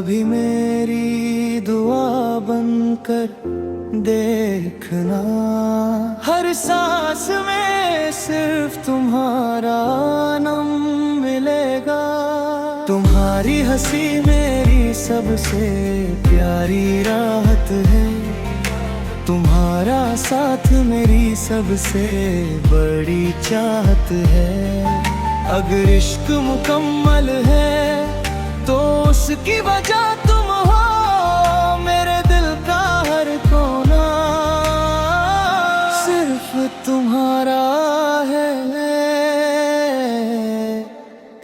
कभी मेरी दुआ बनकर देखना, हर सांस में सिर्फ तुम्हारा नाम मिलेगा। तुम्हारी हंसी मेरी सबसे प्यारी राहत है, तुम्हारा साथ मेरी सबसे बड़ी चाहत है। अगर इश्क मुकम्मल है तो उसकी वजह तुम हो, मेरे दिल का हर कोना सिर्फ तुम्हारा है।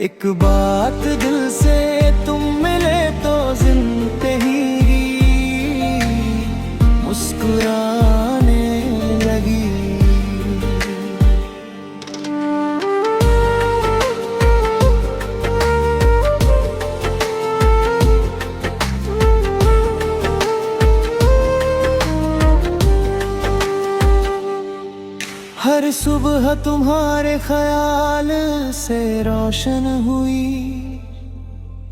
एक बात दिल से तुम मिले तो जिंदगी मुस्कुराने लगी। हर सुबह तुम्हारे ख्याल से रोशन हुई,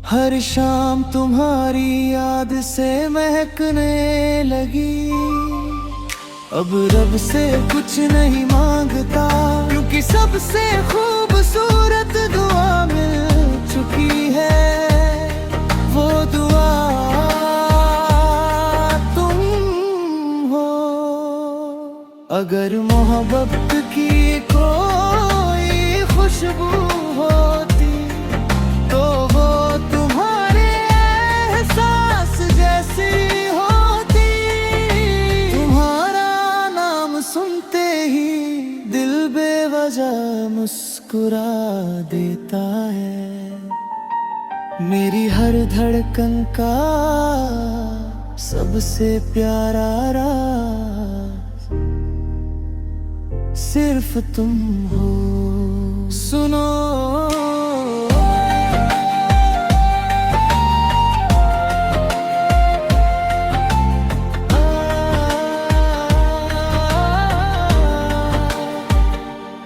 हर शाम तुम्हारी याद से महकने लगी। अब रब से कुछ नहीं मांगता, क्योंकि सबसे खूबसूरत दुआ मिल चुकी है। वो दुआ तुम हो। अगर मोहब्बत की कोई खुशबू होती तो वो तुम्हारे एहसास जैसी होती। तुम्हारा नाम सुनते ही दिल बेवजह मुस्कुरा देता है। मेरी हर धड़कन का सबसे प्यारा राज सिर्फ तुम हो। सुनो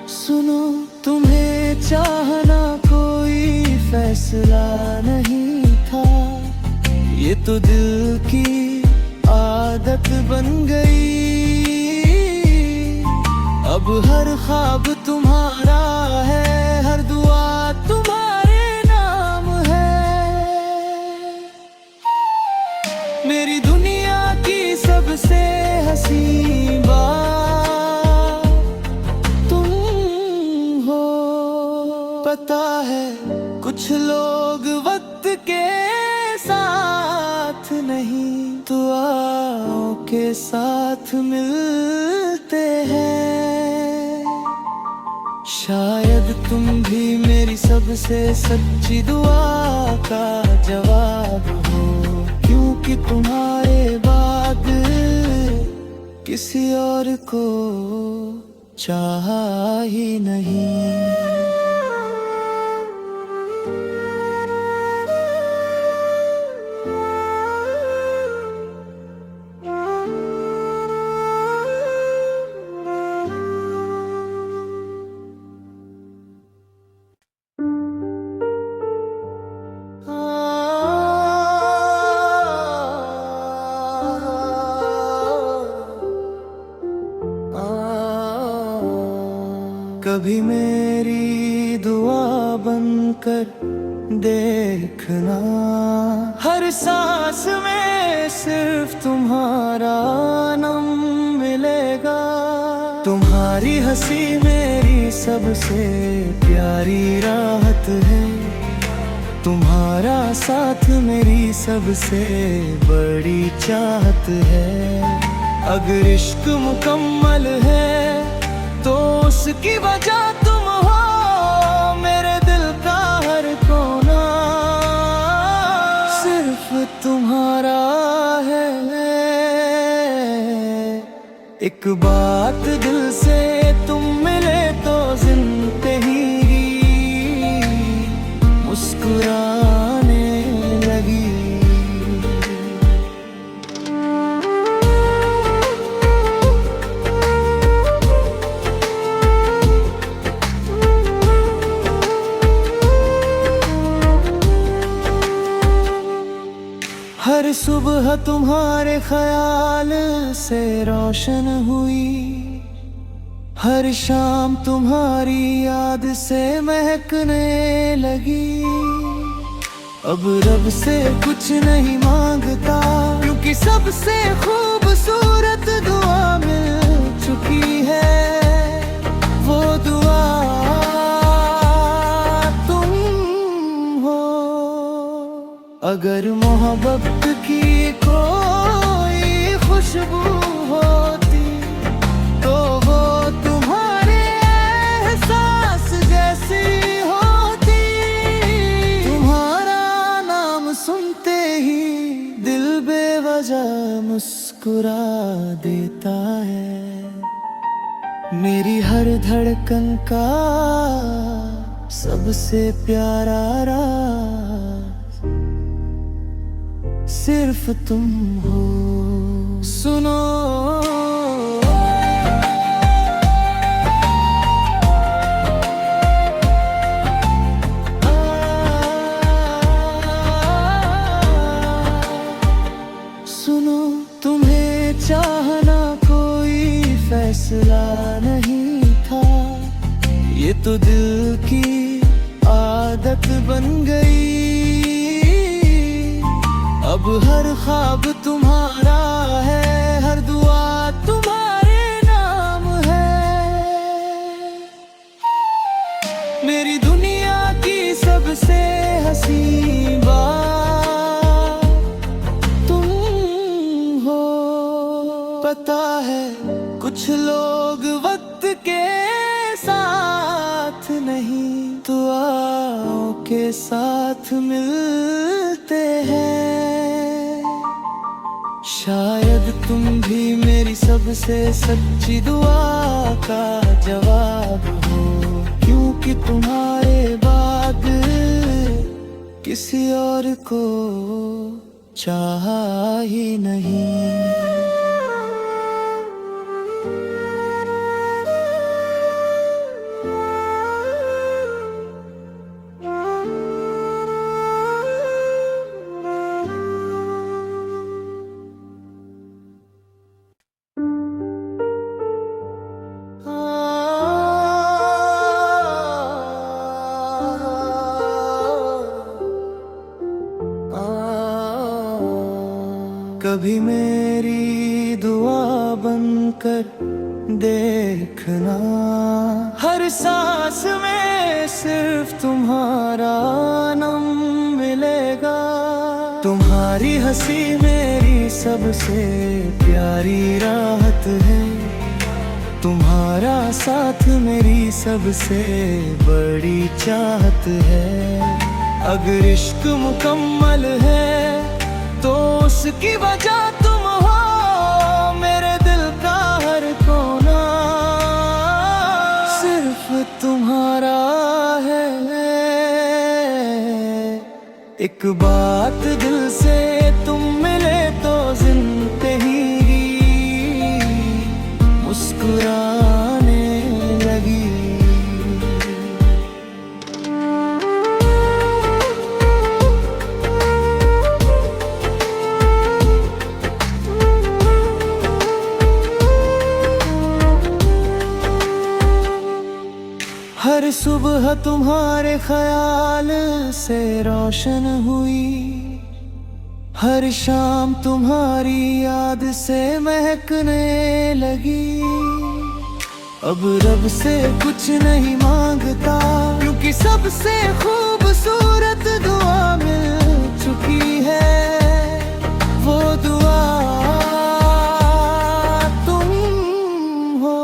सुनो, तुम्हें चाहना कोई फैसला नहीं था, ये तो दिल की आदत बन गई। अब हर ख्वाब तुम्हारा है, हर दुआ तुम्हारे नाम है। मेरी दुनिया की सबसे हसीन बात तुम हो। पता है कुछ लोग वक्त के साथ नहीं दुआओं के साथ मिलते हैं। शायद तुम भी मेरी सबसे सच्ची दुआ का जवाब हो, क्योंकि तुम्हारे बाद किसी और को चाहा ही नहीं। कभी मेरी दुआ बनकर देखना, हर सांस में सिर्फ तुम्हारा नाम मिलेगा। तुम्हारी हंसी मेरी सबसे प्यारी राहत है, तुम्हारा साथ मेरी सबसे बड़ी चाहत है। अगर इश्क मुकम्मल है तो उसकी वजह तुम हो, मेरे दिल का हर कोना सिर्फ तुम्हारा है। एक बात दिल से तुम मिले तो जिंदगी मुस्कुराने लगी। सुबह तुम्हारे ख्याल से रोशन हुई, हर शाम तुम्हारी याद से महकने लगी। अब रब से कुछ नहीं मांगता, क्योंकि सबसे खूबसूरत दुआ मिल चुकी है। वो दुआ तुम हो। अगर मोहब्बत की कोई खुशबू होती तो वो तुम्हारे एहसास जैसी होती। तुम्हारा नाम सुनते ही दिल बेवजह मुस्कुरा देता है। मेरी हर धड़कन का सबसे प्यारा राज सिर्फ तुम हो। सुनो सुनो, तुम्हें चाहना कोई फैसला नहीं था, ये तो दिल की आदत बन गई। अब हर ख्वाब तुम्हारा है, हर दुआ तुम्हारे नाम है। मेरी दुनिया की सबसे हसीन बात तुम हो। पता है कुछ लोग वक्त के साथ नहीं दुआओं के साथ मिलते हैं। शायद तुम भी मेरी सबसे सच्ची दुआ का जवाब हो, क्योंकि तुम्हारे बाद किसी और को चाहा ही नहीं। कभी मेरी दुआ बनकर देखना, हर सांस में सिर्फ तुम्हारा नाम मिलेगा। तुम्हारी हंसी मेरी सबसे प्यारी राहत है, तुम्हारा साथ मेरी सबसे बड़ी चाहत है। अगर इश्क मुकम्मल है तो उसकी वजह तुम हो, मेरे दिल का हर कोना सिर्फ तुम्हारा है। एक बात दिल से तुम मिले तो जिंदगी मुस्कुराने लगी। हर सुबह तुम्हारे ख्याल से रोशन हुई, हर शाम तुम्हारी याद से महकने लगी। अब रब से कुछ नहीं मांगता, क्योंकि सबसे खूबसूरत दुआ मिल चुकी है। वो दुआ तुम हो।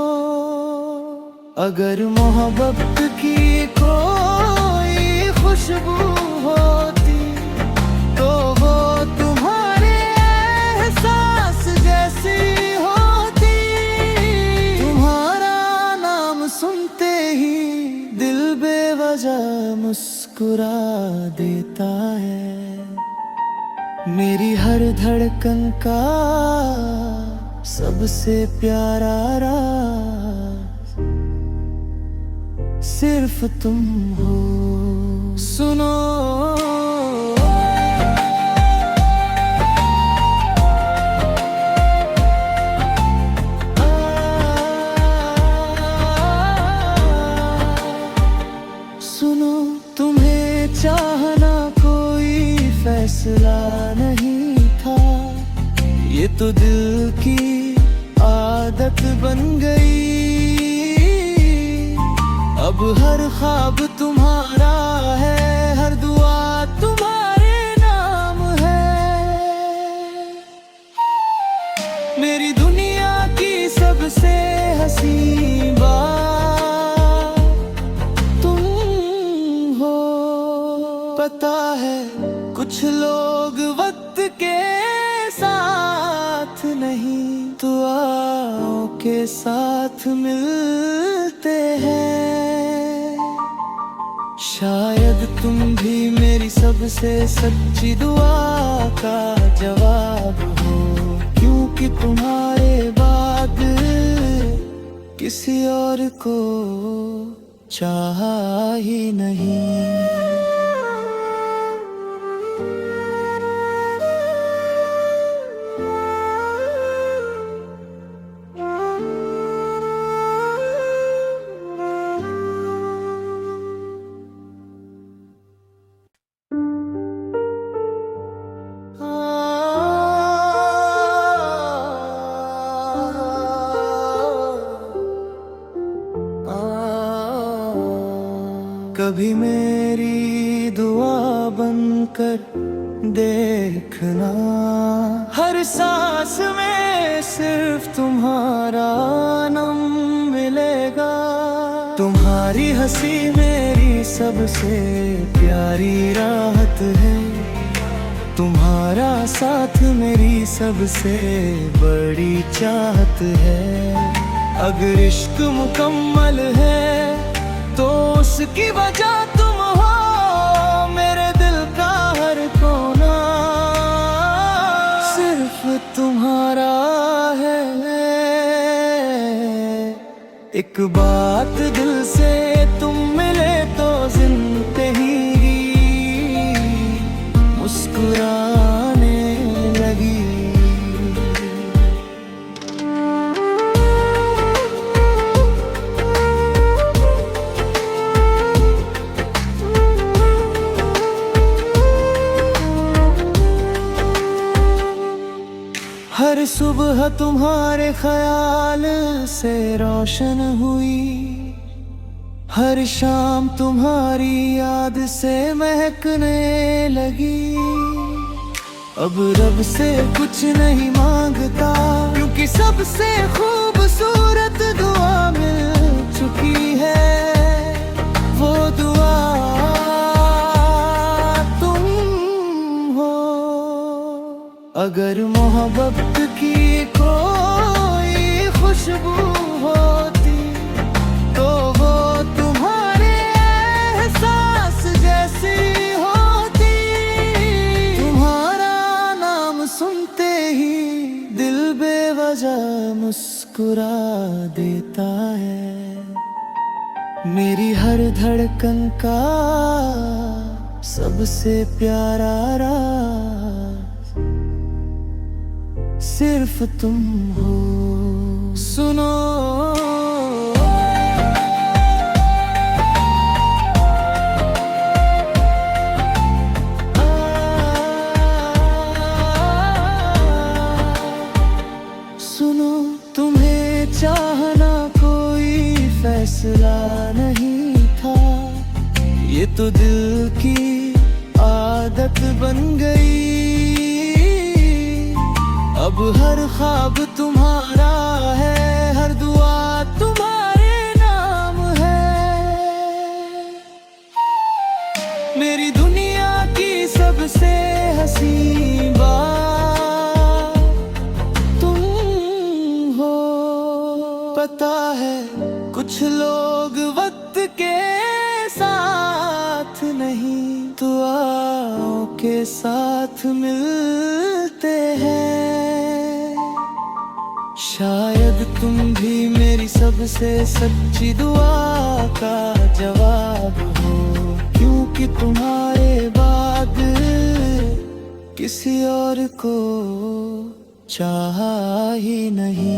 अगर मोहब्बत की कोई खुशबू होती तो वो तुम्हारे एहसास जैसी होती। तुम्हारा नाम सुनते ही दिल बेवजह मुस्कुरा देता है। मेरी हर धड़कन का सबसे प्यारा राज सिर्फ तुम हो। सुनो ये तो दिल की आदत बन गई। अब हर ख्वाब तुम्हारा है, हर दुआ तुम्हारे नाम है। मेरी दुनिया की सबसे हसीन बात तुम हो। पता है कुछ लोग वक्त के साथ नहीं दुआओं के साथ मिलते हैं। शायद तुम भी मेरी सबसे सच्ची दुआ का जवाब हो, क्योंकि तुम्हारे बाद किसी और को चाहा ही नहीं। कभी मेरी दुआ बनकर देखना, हर सांस में सिर्फ तुम्हारा नाम मिलेगा। तुम्हारी हंसी मेरी सबसे प्यारी राहत है, तुम्हारा साथ मेरी सबसे बड़ी चाहत है। अगर इश्क मुकम्मल है तो उसकी वजह तुम हो, मेरे दिल का हर कोना सिर्फ तुम्हारा है। एक बात दिल से तुम मिले तो जिंदगी मुस्कुराने लगी। हर सुबह तुम्हारे ख्याल से रोशन हुई, हर शाम तुम्हारी याद से महकने लगी। अब रब से कुछ नहीं मांगता, क्योंकि सबसे खूबसूरत दुआ मिल चुकी है। वो दुआ तुम हो। अगर मोहब्बत की कोई खुशबू होती तो वो तुम्हारे एहसास जैसी होती। तुम्हारा नाम सुनते ही दिल बेवजह मुस्कुरा देता है। मेरी हर धड़कन का सबसे प्यारा राज सिर्फ तुम हो। सुनो सुनो, तुम्हें चाहना कोई फैसला नहीं था, ये तो दिल की आदत बन गई। अब हर ख्वाब तुम्हारा है, हर दुआ तुम्हारे नाम है। मेरी दुनिया की सबसे हसीन बात तुम हो। पता है कुछ लोग वक्त के साथ नहीं दुआओं के साथ मिलते हैं। शायद तुम भी मेरी सबसे सच्ची दुआ का जवाब हो, क्योंकि तुम्हारे बाद किसी और को चाहा ही नहीं।